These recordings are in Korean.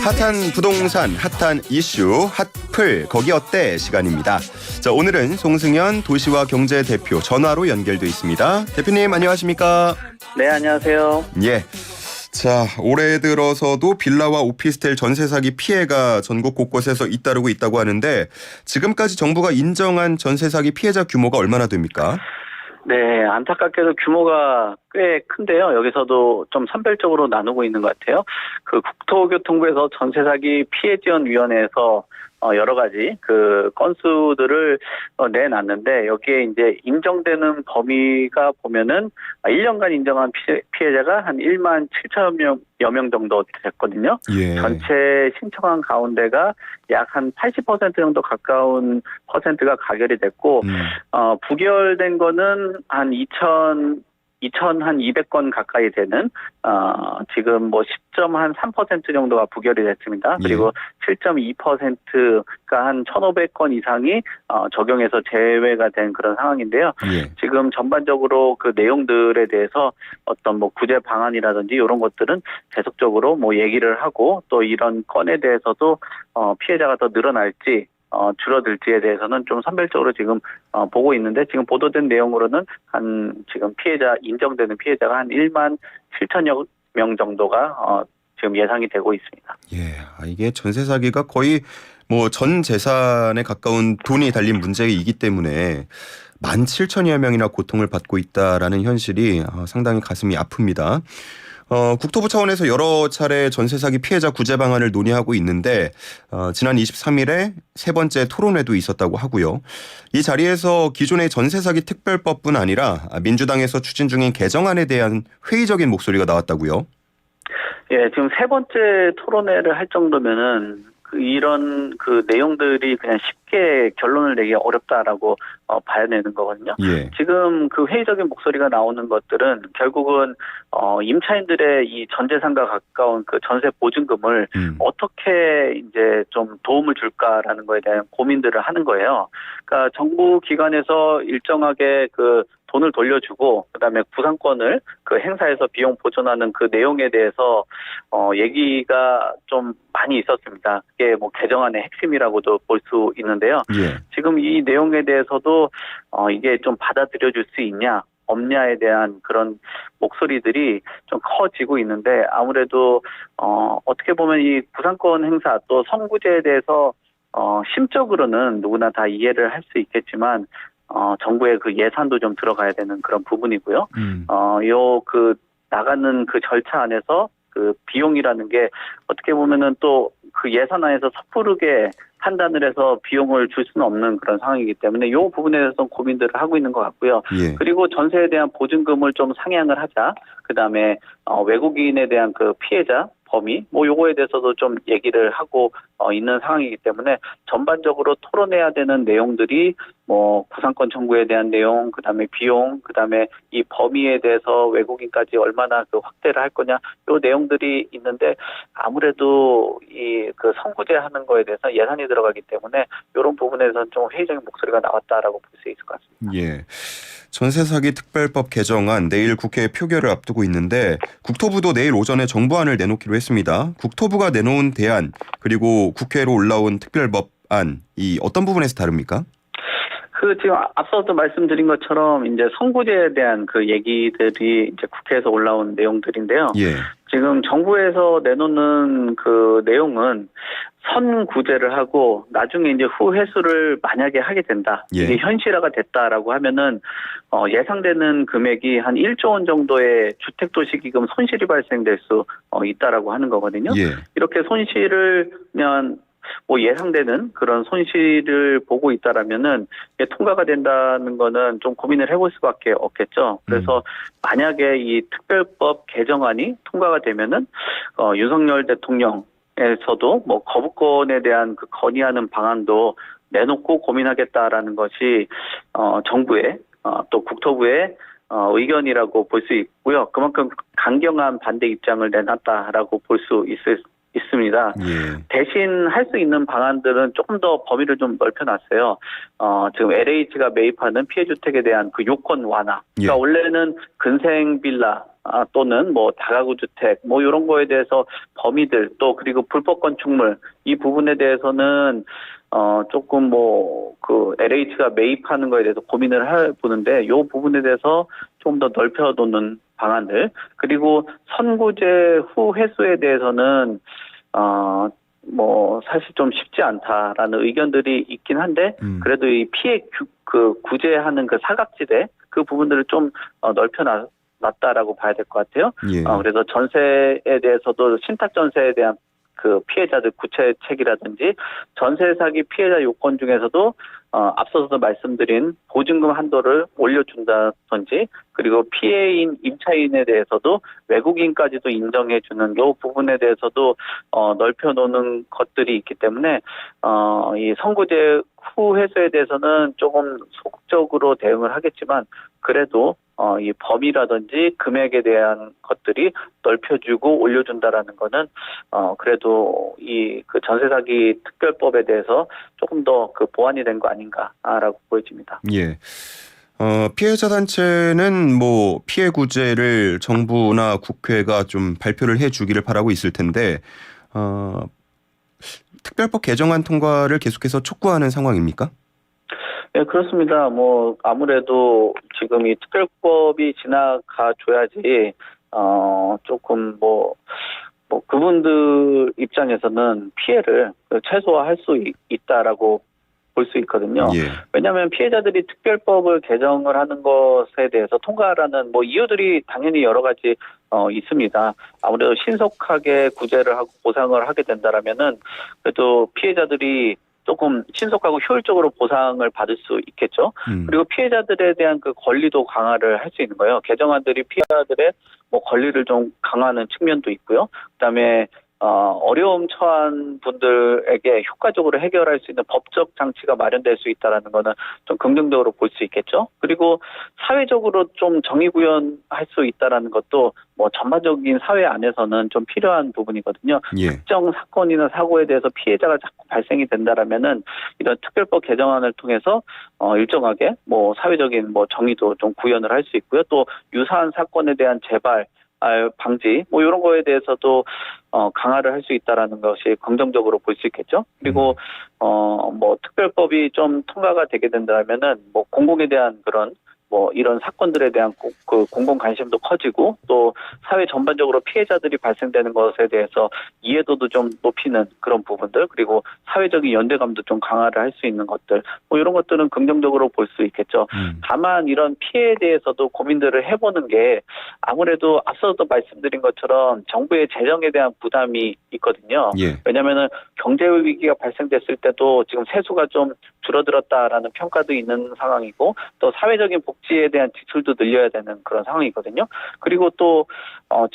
핫한 부동산, 핫한 이슈, 핫플 거기 어때 시간입니다. 자, 오늘은 송승현 도시와 경제 대표 전화로 연결돼 있습니다. 대표님 안녕하십니까? 네, 안녕하세요. 예. 자, 올해 들어서도 빌라와 오피스텔 전세 사기 피해가 전국 곳곳에서 잇따르고 있다고 하는데 지금까지 정부가 인정한 전세 사기 피해자 규모가 얼마나 됩니까? 네, 안타깝게도 규모가 꽤 큰데요. 여기서도 좀 선별적으로 나누고 있는 것 같아요. 그 국토교통부에서 전세사기 피해지원위원회에서 여러 가지 그 건수들을 내놨는데 여기에 이제 인정되는 범위가 보면은 1년간 인정한 피해자가 한 1만 7천여 명 정도 됐거든요. 예. 전체 신청한 가운데가 약 한 80% 정도 가까운 퍼센트가 가결이 됐고 부결된 거는 한 2,200건 가까이 되는 지금 뭐 10.3% 정도가 부결이 됐습니다. 그리고 7.2%가 한 1,500건 이상이 적용해서 제외가 된 그런 상황인데요. 지금 전반적으로 그 내용들에 대해서 어떤 뭐 구제 방안이라든지 이런 것들은 계속적으로 뭐 얘기를 하고 또 이런 건에 대해서도 피해자가 더 늘어날지 줄어들지에 대해서는 좀 선별적으로 지금 보고 있는데 지금 보도된 내용으로는 한 지금 인정되는 피해자가 한 1만 7천여 명 정도가 지금 예상이 되고 있습니다. 예, 이게 전세 사기가 거의 뭐 전 재산에 가까운 돈이 달린 문제이기 때문에 17,000여 명이나 고통을 받고 있다라는 현실이 상당히 가슴이 아픕니다. 국토부 차원에서 여러 차례 전세 사기 피해자 구제 방안을 논의하고 있는데 지난 23일에 세 번째 토론회도 있었다고 하고요. 이 자리에서 기존의 전세 사기 특별법뿐 아니라 민주당에서 추진 중인 개정안에 대한 회의적인 목소리가 나왔다고요. 예, 지금 세 번째 토론회를 할 정도면은 이런 그 내용들이 그냥 쉽게 결론을 내기 어렵다라고 봐야 되는 거거든요. 예. 지금 그 회의적인 목소리가 나오는 것들은 결국은 임차인들의 이 전재산과 가까운 그 전세 보증금을 어떻게 이제 좀 도움을 줄까라는 거에 대한 고민들을 하는 거예요. 그러니까 정부 기관에서 일정하게 그 돈을 돌려주고 그다음에 구상권을 그 행사해서 비용 보존하는 그 내용에 대해서 얘기가 좀 많이 있었습니다. 그게 뭐 개정안의 핵심이라고도 볼 수 있는데요. 예. 지금 이 내용에 대해서도 이게 좀 받아들여줄 수 있냐 없냐에 대한 그런 목소리들이 좀 커지고 있는데 아무래도 어떻게 보면 이 구상권 행사 또 선구제에 대해서 심적으로는 누구나 다 이해를 할 수 있겠지만 정부의 그 예산도 좀 들어가야 되는 그런 부분이고요. 나가는 그 절차 안에서 그 비용이라는 게 어떻게 보면은 또 그 예산 안에서 섣부르게 판단을 해서 비용을 줄 수는 없는 그런 상황이기 때문에 이 부분에 대해서 고민들을 하고 있는 것 같고요. 예. 그리고 전세에 대한 보증금을 좀 상향을 하자. 그다음에 외국인에 대한 그 피해자 범위 뭐 요거에 대해서도 좀 얘기를 하고 있는 상황이기 때문에 전반적으로 토론해야 되는 내용들이 뭐 구상권 청구에 대한 내용, 그다음에 비용, 그다음에 이 범위에 대해서 외국인까지 얼마나 그 확대를 할 거냐 요 내용들이 있는데 아무래도 이 그 선구제 하는 거에 대해서 예산이 들어가기 때문에 이런 부분에서는 좀 회의적인 목소리가 나왔다라고 볼 수 있을 것 같습니다. 예. 전세 사기 특별법 개정안 내일 국회 표결을 앞두고 있는데 국토부도 내일 오전에 정부안을 내놓기로 했습니다. 국토부가 내놓은 대안 그리고 국회로 올라온 특별법안 이 어떤 부분에서 다릅니까? 그 지금 앞서도 말씀드린 것처럼 이제 선구제에 대한 그 얘기들이 이제 국회에서 올라온 내용들인데요. 예. 지금 정부에서 내놓는 그 내용은 선구제를 하고 나중에 이제 후회수를 만약에 하게 된다. 예. 이게 현실화가 됐다라고 하면은 예상되는 금액이 한 1조 원 정도의 주택도시기금 손실이 발생될 수 있다라고 하는 거거든요. 예. 이렇게 손실을 그냥 뭐 예상되는 그런 손실을 보고 있다라면은 통과가 된다는 거는 좀 고민을 해볼 수밖에 없겠죠. 그래서 만약에 이 특별법 개정안이 통과가 되면은 윤석열 대통령에서도 뭐 거부권에 대한 그 건의하는 방안도 내놓고 고민하겠다라는 것이 정부의 또 국토부의 의견이라고 볼 수 있고요. 그만큼 강경한 반대 입장을 내놨다라고 볼 수 있습니다. 예. 대신 할 수 있는 방안들은 조금 더 범위를 좀 넓혀놨어요. 지금 LH가 매입하는 피해주택에 대한 그 요건 완화. 그러니까 예. 원래는 근생 빌라 또는 뭐 다가구 주택 뭐 이런 거에 대해서 범위들 또 그리고 불법 건축물 이 부분에 대해서는 조금 뭐 그 LH가 매입하는 거에 대해서 고민을 해보는데 이 부분에 대해서 좀 더 넓혀놓는 방안들 그리고 선구제 후 회수에 대해서는 뭐 사실 좀 쉽지 않다라는 의견들이 있긴 한데 그래도 이 피해 그 구제하는 그 사각지대 그 부분들을 좀 넓혀놨다라고 봐야 될 것 같아요. 예. 그래서 전세에 대해서도 신탁 전세에 대한 그 피해자들 구체책이라든지 전세 사기 피해자 요건 중에서도 앞서서도 말씀드린 보증금 한도를 올려준다든지 그리고 피해인 임차인에 대해서도 외국인까지도 인정해주는 이 부분에 대해서도 넓혀놓는 것들이 있기 때문에 이 선구제 후 회수에 대해서는 조금 소극적으로 대응을 하겠지만 그래도 이 범위라든지 금액에 대한 것들이 넓혀주고 올려준다라는 거는 그래도 이 그 전세 사기 특별법에 대해서 조금 더 그 보완이 된 거 아닌가라고 보여집니다. 예. 피해자 단체는 뭐 피해 구제를 정부나 국회가 좀 발표를 해주기를 바라고 있을 텐데 특별법 개정안 통과를 계속해서 촉구하는 상황입니까? 네, 그렇습니다. 뭐 아무래도 지금 이 특별법이 지나가줘야지 조금 뭐 그분들 입장에서는 피해를 최소화할 수 있다라고 볼 수 있거든요. 예. 왜냐하면 피해자들이 특별법을 개정을 하는 것에 대해서 통과라는 뭐 이유들이 당연히 여러 가지 있습니다. 아무래도 신속하게 구제를 하고 보상을 하게 된다라면은 그래도 피해자들이 조금 신속하고 효율적으로 보상을 받을 수 있겠죠. 그리고 피해자들에 대한 그 권리도 강화를 할 수 있는 거예요. 개정안들이 피해자들의 뭐 권리를 좀 강화하는 측면도 있고요. 그다음에 어려움 처한 분들에게 효과적으로 해결할 수 있는 법적 장치가 마련될 수 있다라는 거는 좀 긍정적으로 볼 수 있겠죠. 그리고 사회적으로 좀 정의 구현할 수 있다라는 것도 뭐 전반적인 사회 안에서는 좀 필요한 부분이거든요. 예. 특정 사건이나 사고에 대해서 피해자가 자꾸 발생이 된다라면은 이런 특별법 개정안을 통해서 일정하게 뭐 사회적인 뭐 정의도 좀 구현을 할 수 있고요. 또 유사한 사건에 대한 재발 방지 뭐 이런 거에 대해서도 강화를 할 수 있다라는 것이 긍정적으로 볼 수 있겠죠. 그리고 뭐 특별법이 좀 통과가 되게 된다면은 뭐 공공에 대한 그런 뭐 이런 사건들에 대한 그 공공 관심도 커지고 또 사회 전반적으로 피해자들이 발생되는 것에 대해서 이해도도 좀 높이는 그런 부분들 그리고 사회적인 연대감도 좀 강화를 할 수 있는 것들 뭐 이런 것들은 긍정적으로 볼 수 있겠죠. 다만 이런 피해에 대해서도 고민들을 해보는 게 아무래도 앞서도 말씀드린 것처럼 정부의 재정에 대한 부담이 있거든요. 예. 왜냐하면은 경제 위기가 발생됐을 때도 지금 세수가 좀 줄어들었다라는 평가도 있는 상황이고 또 사회적인 복지에 대한 지출도 늘려야 되는 그런 상황이거든요. 그리고 또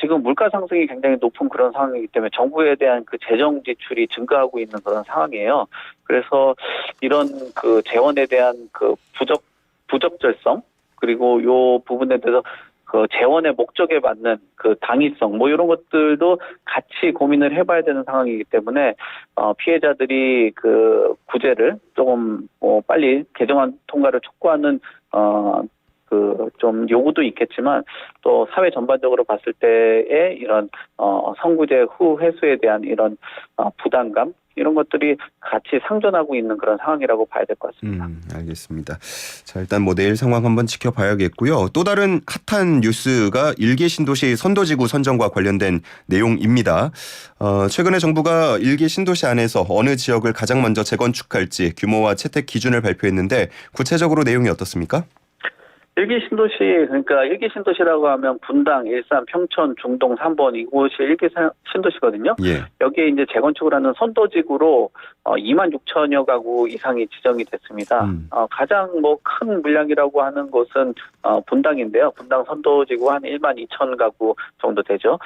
지금 물가 상승이 굉장히 높은 그런 상황이기 때문에 정부에 대한 그 재정 지출이 증가하고 있는 그런 상황이에요. 그래서 이런 그 재원에 대한 그 부적절성 그리고 요 부분에 대해서 그 재원의 목적에 맞는 그 당위성 뭐 이런 것들도 같이 고민을 해봐야 되는 상황이기 때문에 피해자들이 그 구제를 조금 빨리 개정안 통과를 촉구하는 그 좀 요구도 있겠지만 또 사회 전반적으로 봤을 때의 이런 선구제 후 회수에 대한 이런 부담감 이런 것들이 같이 상존하고 있는 그런 상황이라고 봐야 될 것 같습니다. 알겠습니다. 자, 일단 뭐 내일 상황 한번 지켜봐야겠고요. 또 다른 핫한 뉴스가 일개 신도시 선도지구 선정과 관련된 내용입니다. 최근에 정부가 일개 신도시 안에서 어느 지역을 가장 먼저 재건축할지 규모와 채택 기준을 발표했는데 구체적으로 내용이 어떻습니까? 일기 신도시 그러니까 일기 신도시라고 하면 분당, 일산, 평촌, 중동, 삼본 이곳이 일기 신도시거든요. 예. 여기에 이제 재건축을 하는 선도지구로 2만 6천여 가구 이상이 지정이 됐습니다. 가장 뭐 큰 물량이라고 하는 곳은 분당인데요. 분당 선도지구 한 1만 2천 가구 정도 되죠.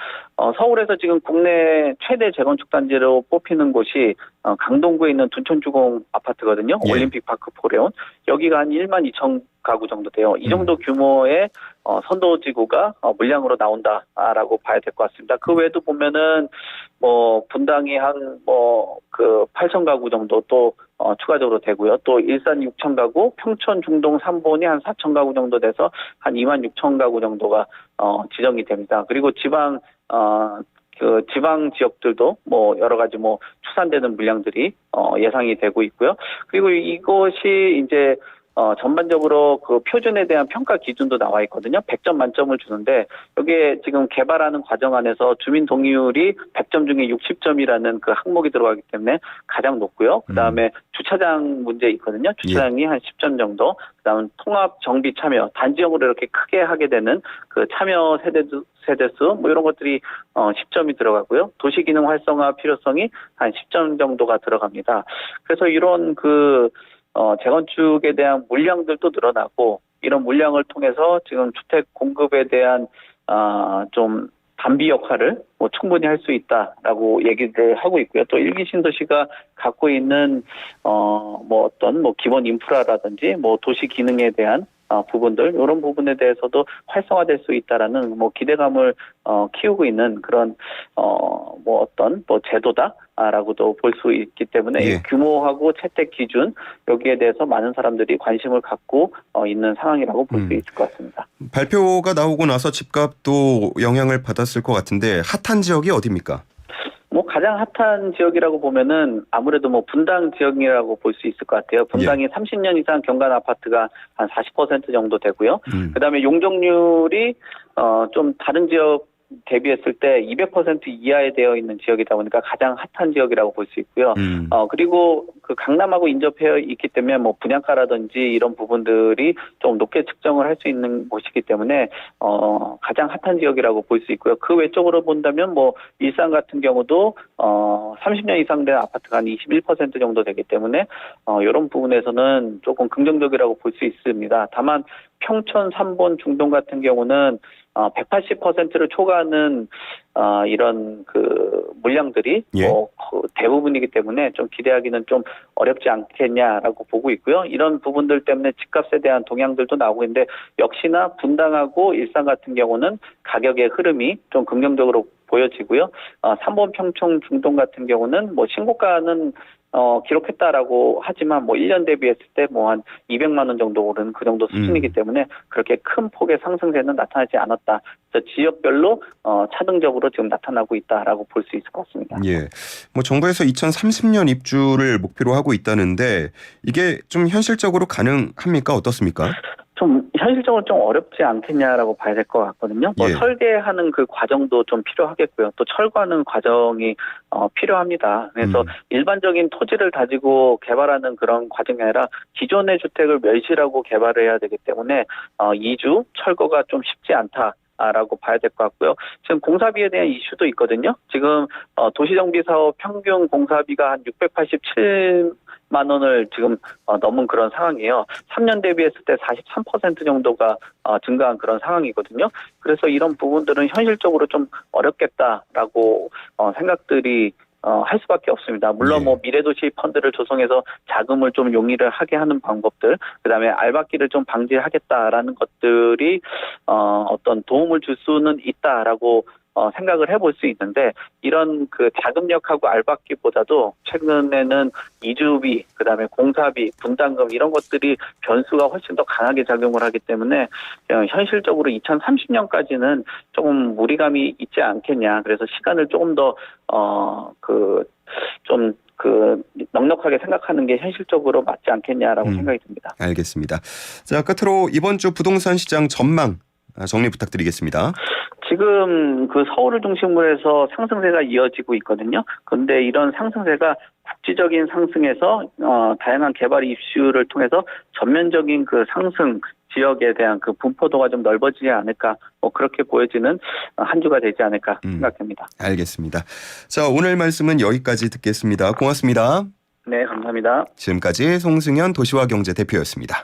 서울에서 지금 국내 최대 재건축 단지로 뽑히는 곳이 강동구에 있는 둔촌주공 아파트거든요. 예. 올림픽파크 포레온 여기가 한 1만 2천 가구 정도 돼요. 이 정도 규모의 선도지구가 물량으로 나온다라고 봐야 될 것 같습니다. 그 외에도 보면은 뭐 분당이 한 그 8천 가구 정도 또 추가적으로 되고요. 또 일산 6천 가구, 평촌 중동 3본이 한 4천 가구 정도 돼서 한 2만 6천 가구 정도가 지정이 됩니다. 그리고 지방 지역들도 뭐 여러 가지 뭐 추산되는 물량들이 예상이 되고 있고요. 그리고 이것이 이제 전반적으로 그 표준에 대한 평가 기준도 나와 있거든요. 100점 만점을 주는데 여기에 지금 개발하는 과정 안에서 주민 동의율이 100점 중에 60점이라는 그 항목이 들어가기 때문에 가장 높고요. 그다음에 주차장 문제 있거든요. 주차장이 한 10점 정도. 그다음에 통합 정비 참여, 단지형으로 이렇게 크게 하게 되는 그 참여 세대수 뭐 이런 것들이 10점이 들어가고요. 도시기능 활성화 필요성이 한 10점 정도가 들어갑니다. 그래서 이런 재건축에 대한 물량들도 늘어나고 이런 물량을 통해서 지금 주택 공급에 대한 좀 단비 역할을 뭐 충분히 할 수 있다라고 얘기를 하고 있고요. 또 일기 신도시가 갖고 있는 뭐 어떤 뭐 기본 인프라라든지 뭐 도시 기능에 대한 부분들 이런 부분에 대해서도 활성화될 수 있다라는 뭐 기대감을 키우고 있는 그런 뭐 어떤 뭐 제도다라고도 볼 수 있기 때문에 예. 규모하고 채택 기준 여기에 대해서 많은 사람들이 관심을 갖고 있는 상황이라고 볼 수 있을 것 같습니다. 발표가 나오고 나서 집값도 영향을 받았을 것 같은데 핫한 지역이 어디입니까? 뭐 가장 핫한 지역이라고 보면은 아무래도 뭐 분당 지역이라고 볼 수 있을 것 같아요. 분당이 30년 이상 경관 아파트가 한 40% 정도 되고요. 그다음에 용적률이 좀 다른 지역 대비했을 때 200% 이하에 되어 있는 지역이다 보니까 가장 핫한 지역이라고 볼 수 있고요. 그리고 그 강남하고 인접해 있기 때문에 뭐 분양가라든지 이런 부분들이 좀 높게 측정을 할 수 있는 곳이기 때문에 가장 핫한 지역이라고 볼 수 있고요. 그 외적으로 본다면 뭐 일산 같은 경우도 30년 이상 된 아파트가 한 21% 정도 되기 때문에 이런 부분에서는 조금 긍정적이라고 볼 수 있습니다. 다만 평촌 3본 중동 같은 경우는 180%를 초과하는 이런 그 물량들이 그 대부분이기 때문에 좀 기대하기는 좀 어렵지 않겠냐라고 보고 있고요. 이런 부분들 때문에 집값에 대한 동향들도 나오고 있는데 역시나 분당하고 일산 같은 경우는 가격의 흐름이 좀 긍정적으로 보여지고요. 3번 평촌 중동 같은 경우는 뭐 신고가는 기록했다라고 하지만 뭐 1년 대비했을 때 뭐 한 200만 원 정도 오른 그 정도 수준이기 때문에 그렇게 큰 폭의 상승세는 나타나지 않았다. 그래서 지역별로 차등적으로 지금 나타나고 있다라고 볼 수 있을 것 같습니다. 예. 뭐 정부에서 2030년 입주를 목표로 하고 있다는데 이게 좀 현실적으로 가능합니까? 어떻습니까? 좀 현실적으로 좀 어렵지 않겠냐라고 봐야 될 것 같거든요. 뭐 설계하는 그 과정도 좀 필요하겠고요. 또 철거하는 과정이 필요합니다. 그래서 일반적인 토지를 가지고 개발하는 그런 과정이 아니라 기존의 주택을 멸실하고 개발을 해야 되기 때문에 이주 철거가 좀 쉽지 않다. 라고 봐야 될 것 같고요. 지금 공사비에 대한 이슈도 있거든요. 지금 도시정비사업 평균 공사비가 한 687만 원을 지금 넘은 그런 상황이에요. 3년 대비했을 때 43% 정도가 증가한 그런 상황이거든요. 그래서 이런 부분들은 현실적으로 좀 어렵겠다라고 생각들이 할 수밖에 없습니다. 물론 뭐 미래도시 펀드를 조성해서 자금을 좀 용이를 하게 하는 방법들, 그다음에 알박기를 좀 방지하겠다라는 것들이 어떤 도움을 줄 수는 있다라고 생각을 해볼 수 있는데 이런 그 자금력하고 알박기보다도 최근에는 이주비, 그다음에 공사비, 분담금 이런 것들이 변수가 훨씬 더 강하게 작용을 하기 때문에 현실적으로 2030년까지는 조금 무리감이 있지 않겠냐. 그래서 시간을 조금 더 넉넉하게 생각하는 게 현실적으로 맞지 않겠냐라고 생각이 듭니다. 알겠습니다. 자, 끝으로 이번 주 부동산 시장 전망 정리 부탁드리겠습니다. 지금 그 서울을 중심으로 해서 상승세가 이어지고 있거든요. 그런데 이런 상승세가 국지적인 상승에서 다양한 개발 이슈를 통해서 전면적인 그 상승 지역에 대한 그 분포도가 좀 넓어지지 않을까, 뭐 그렇게 보여지는 한 주가 되지 않을까 생각합니다. 알겠습니다. 자, 오늘 말씀은 여기까지 듣겠습니다. 고맙습니다. 네, 감사합니다. 지금까지 송승현 도시화경제 대표였습니다.